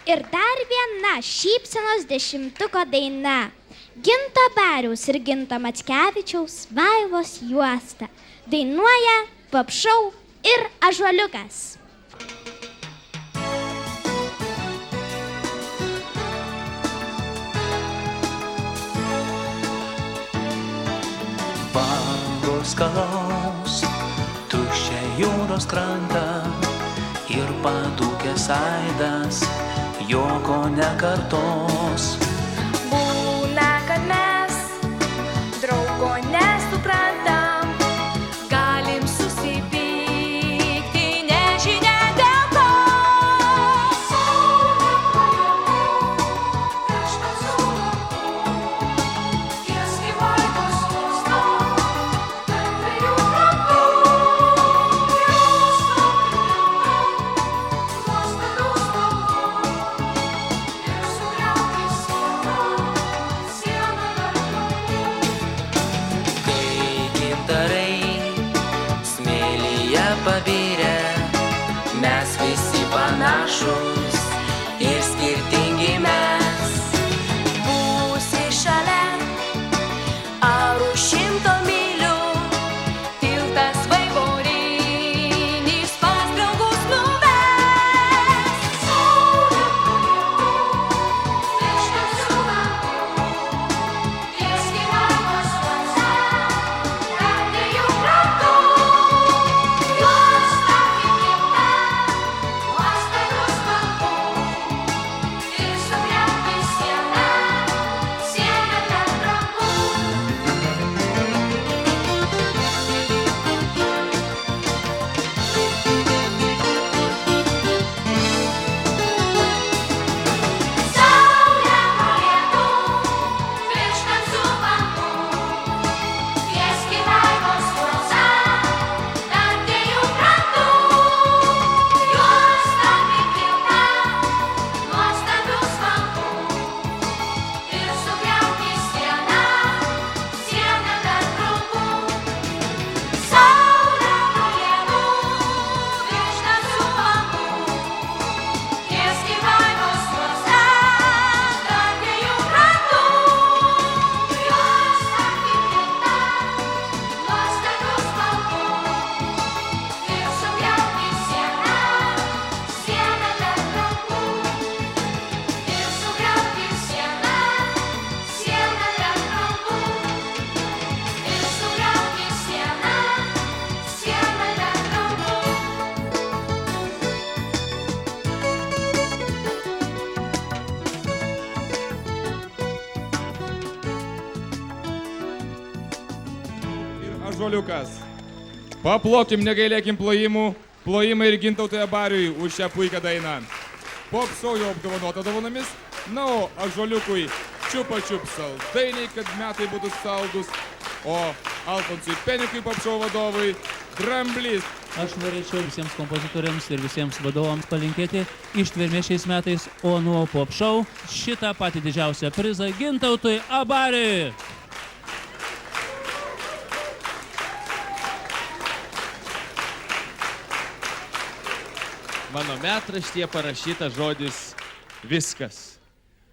Ir dar viena šypsenos 10-tuko daina. Ginto Bariaus ir Ginto Mackevičiaus Vaivos juosta. Dainuoja Pop Show ir Ąžuoliukas. Bangos skalaus tuščią jūros krantą ir padūkęs aidas joko nekartos. Būna, kad mes draugo nesuprantam, galim susipykti nežinia dėl ko. Pavyrę, mes visi panašus ir skirtingi mes. Būsi šalia, ar už 100 mylių, tiltas vaivorykštinis pas draugus nuves. Saulė miškas siūla, tieski Vaivos juosta, tarp dviejų krantų. Ąžuoliukas. Paplokim, negailėkim plojimų. Plojimai ir Gintautui Abariui už šią puikią dainą. Pop Show jau apdovanota dovanomis. Na, o Ąžuoliukui čiupa saldainiai, kad metai būtų saldus. O Alfonsui Penikui Pop Show vadovui dramblys. Aš norėčiau visiems kompozitoriams ir visiems vadovams palinkėti ištvermės šiais metais, o nuo Pop Show šitą patį didžiausią prizą Gintautui Abariui. Mano metraštyje parašyta žodis viskas.